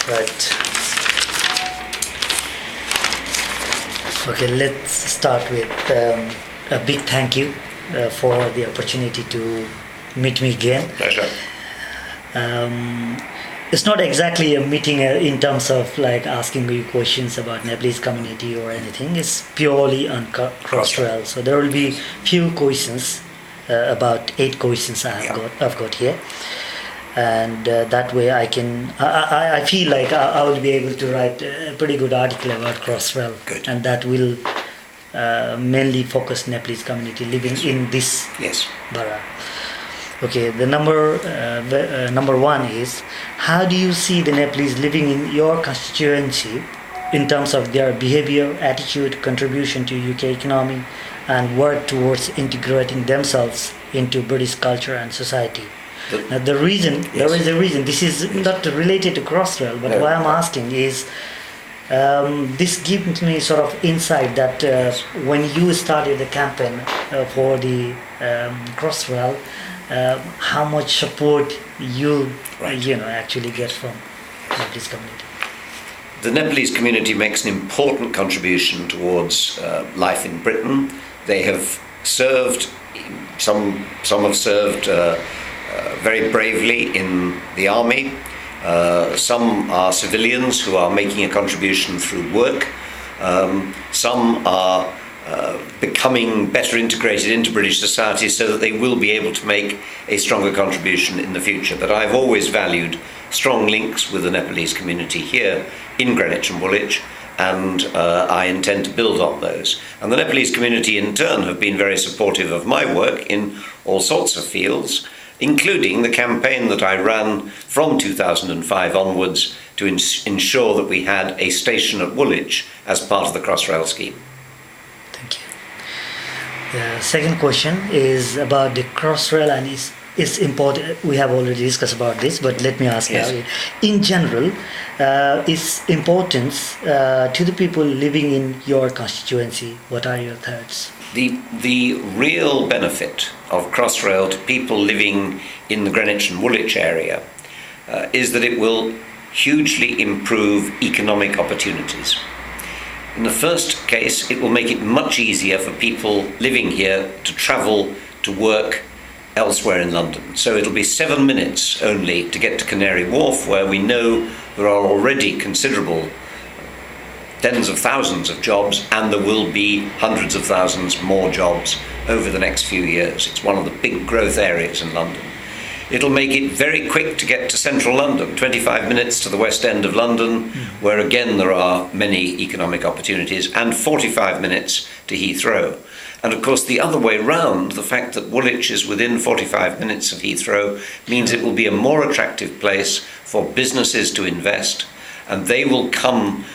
Right. Okay, let's start with a big thank you for the opportunity to meet me again. Pleasure. It's not exactly a meeting in terms of like asking you questions about Nepalese community or anything. It's purely on Crossrail. So there will be few questions, about 8 questions I've got here, and that way I feel like I will be able to write a pretty good article about Crossrail, and that will mainly focus Nepalese community living in this borough. Okay, the number one is, how do you see the Nepalese living in your constituency in terms of their behavior, attitude, contribution to UK economy, and work towards integrating themselves into British culture and society? Now, there is a reason. This is not related to Crossrail, but why I'm asking is, this gives me sort of insight that when you started the campaign for the Crossrail, how much support you actually get from the Nepalese community. The Nepalese community makes an important contribution towards life in Britain. They have served, some have served very bravely in the army. Some are civilians who are making a contribution through work. Some are becoming better integrated into British society so that they will be able to make a stronger contribution in the future. But I've always valued strong links with the Nepalese community here in Greenwich and Woolwich, and I intend to build on those. And the Nepalese community in turn have been very supportive of my work in all sorts of fields, including the campaign that I ran from 2005 onwards to ensure that we had a station at Woolwich as part of the Crossrail scheme. Thank you. The second question is about the Crossrail, and it's important. We have already discussed about this, but let me ask now. In general, its importance to the people living in your constituency. What are your thoughts? The real benefit of Crossrail to people living in the Greenwich and Woolwich area is that it will hugely improve economic opportunities. In the first case, it will make it much easier for people living here to travel to work elsewhere in London. So it'll be 7 minutes only to get to Canary Wharf, where we know there are already considerable tens of thousands of jobs, and there will be hundreds of thousands more jobs over the next few years. It's one of the big growth areas in London. It'll make it very quick to get to central London, 25 minutes to the West End of London, where again there are many economic opportunities, and 45 minutes to Heathrow. And of course the other way round, the fact that Woolwich is within 45 minutes of Heathrow means it will be a more attractive place for businesses to invest, and they will come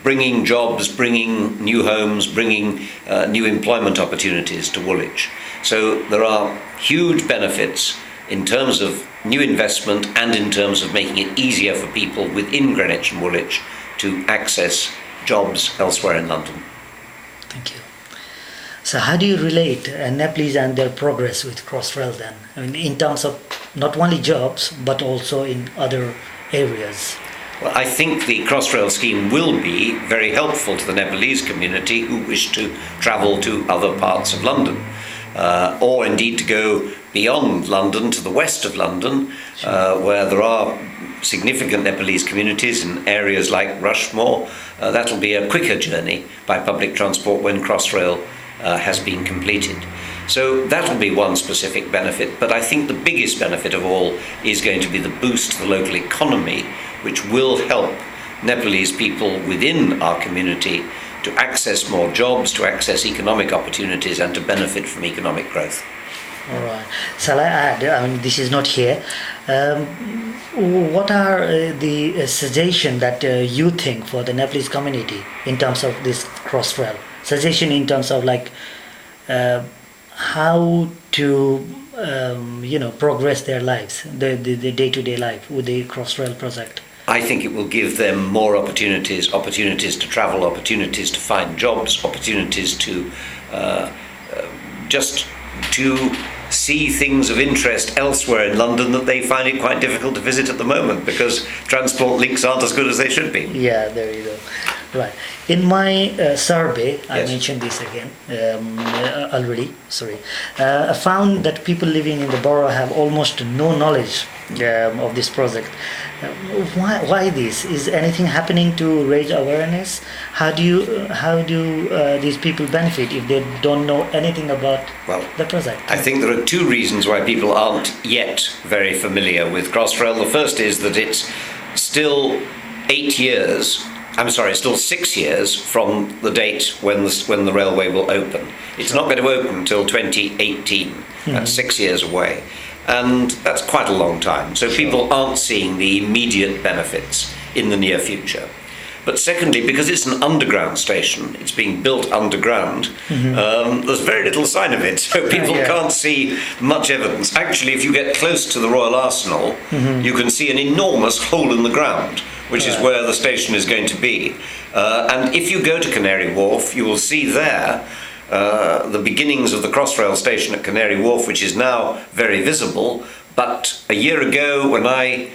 bringing jobs, bringing new homes, bringing new employment opportunities to Woolwich. So there are huge benefits in terms of new investment and in terms of making it easier for people within Greenwich and Woolwich to access jobs elsewhere in London. Thank you. So how do you relate Nepalese and their progress with Crossrail then? I mean, in terms of not only jobs, but also in other areas? Well, I think the Crossrail scheme will be very helpful to the Nepalese community who wish to travel to other parts of London, or indeed to go beyond London to the west of London, where there are significant Nepalese communities in areas like Rushmore. That'll be a quicker journey by public transport when Crossrail has been completed. So that'll be one specific benefit, but I think the biggest benefit of all is going to be the boost to the local economy, which will help Nepalese people within our community to access more jobs, to access economic opportunities, and to benefit from economic growth. All right. Shall I add? I mean, this is not here. What are the suggestions that you think for the Nepalese community in terms of this Crossrail? Suggestion in terms of like how to progress their lives, the day-to-day life with the Crossrail project. I think it will give them more opportunities to travel, opportunities to find jobs, opportunities to just to see things of interest elsewhere in London that they find it quite difficult to visit at the moment because transport links aren't as good as they should be. Yeah, there you go. Right. In my survey, I Yes. mentioned this again already. Sorry, I found that people living in the borough have almost no knowledge of this project. Why this? Is anything happening to raise awareness? How do these people benefit if they don't know anything about the project? I think there are two reasons why people aren't yet very familiar with Crossrail. The first is that it's still 6 years from the date when the railway will open. It's not going to open until 2018. That's 6 years away. And that's quite a long time. So people aren't seeing the immediate benefits in the near future. But secondly, because it's an underground station, it's being built underground, there's very little sign of it. So people can't see much evidence. Actually, if you get close to the Royal Arsenal, you can see an enormous hole in the ground, which is where the station is going to be. And if you go to Canary Wharf, you will see there the beginnings of the Crossrail station at Canary Wharf, which is now very visible. But a year ago when I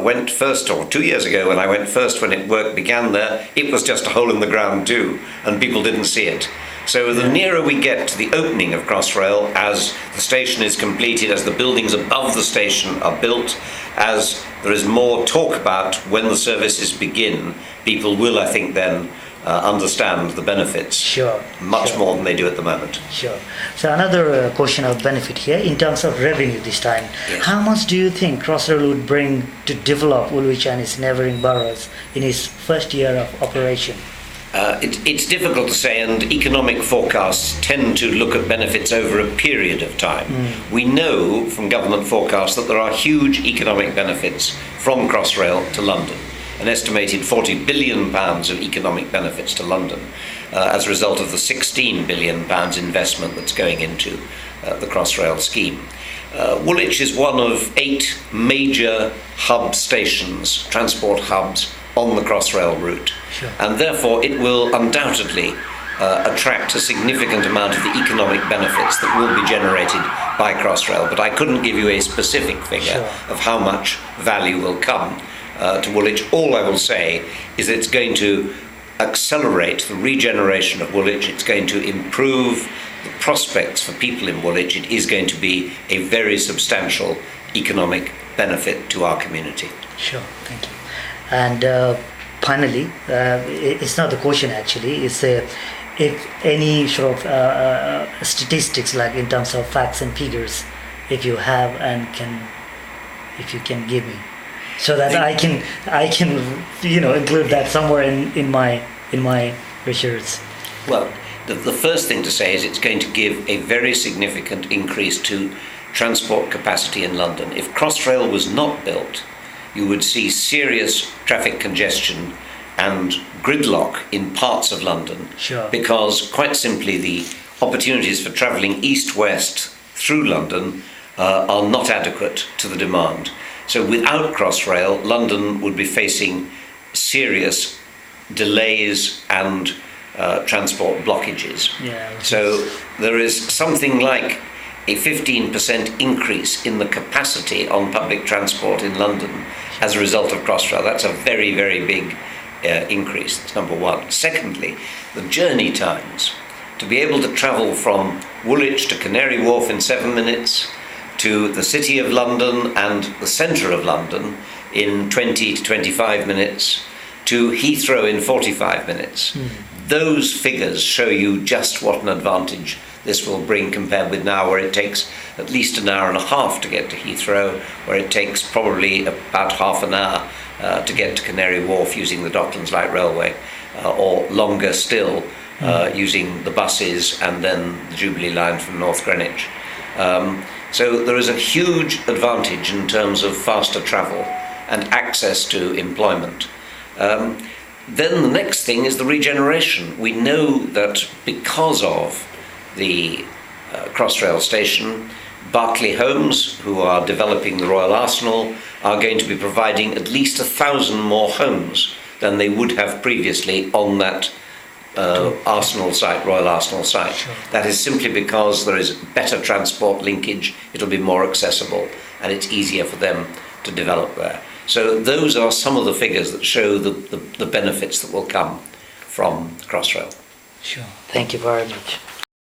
went first, or 2 years ago when I went first, when work began there, it was just a hole in the ground too, and people didn't see it. So the nearer we get to the opening of Crossrail, as the station is completed, as the buildings above the station are built, as there is more talk about when the services begin, people will, I think, then understand the benefits much more than they do at the moment. Sure. So another question of benefit here, in terms of revenue this time, how much do you think Crossrail would bring to develop Woolwich and its neighbouring boroughs in its first year of operation? It's difficult to say, and economic forecasts tend to look at benefits over a period of time. We know from government forecasts that there are huge economic benefits from Crossrail to London. An estimated £40 billion of economic benefits to London as a result of the £16 billion investment that's going into the Crossrail scheme. Woolwich is one of 8 major hub stations, transport hubs, on the Crossrail route. And therefore it will undoubtedly attract a significant amount of the economic benefits that will be generated by Crossrail. But I couldn't give you a specific figure of how much value will come to Woolwich. All I will say is that it's going to accelerate the regeneration of Woolwich. It's going to improve the prospects for people in Woolwich. It is going to be a very substantial economic benefit to our community. Sure, thank you. And finally, it's not the question actually, it's if any sort of statistics, like in terms of facts and figures, if you have and if you can give me, so that I can include that somewhere in my research. Well, the first thing to say is it's going to give a very significant increase to transport capacity in London. If Crossrail was not built, you would see serious traffic congestion and gridlock in parts of London, because quite simply the opportunities for travelling east-west through London are not adequate to the demand. So without Crossrail, London would be facing serious delays and transport blockages. So there is something like a 15% increase in the capacity on public transport in London as a result of Crossrail. That's a very, very big increase. That's number one. Secondly, the journey times. To be able to travel from Woolwich to Canary Wharf in 7 minutes, to the City of London and the centre of London in 20 to 25 minutes, to Heathrow in 45 minutes. Those figures show you just what an advantage this will bring compared with now, where it takes at least an hour and a half to get to Heathrow, where it takes probably about half an hour to get to Canary Wharf using the Docklands Light Railway, or longer still using the buses and then the Jubilee line from North Greenwich. So there is a huge advantage in terms of faster travel and access to employment. Then the next thing is the regeneration. We know that because of the Crossrail station, Berkeley Homes, who are developing the Royal Arsenal, are going to be providing at least 1,000 more homes than they would have previously on that Arsenal site, Royal Arsenal site. Sure. That is simply because there is better transport linkage, it'll be more accessible, and it's easier for them to develop there. So those are some of the figures that show the benefits that will come from Crossrail. Sure. Thank you very much.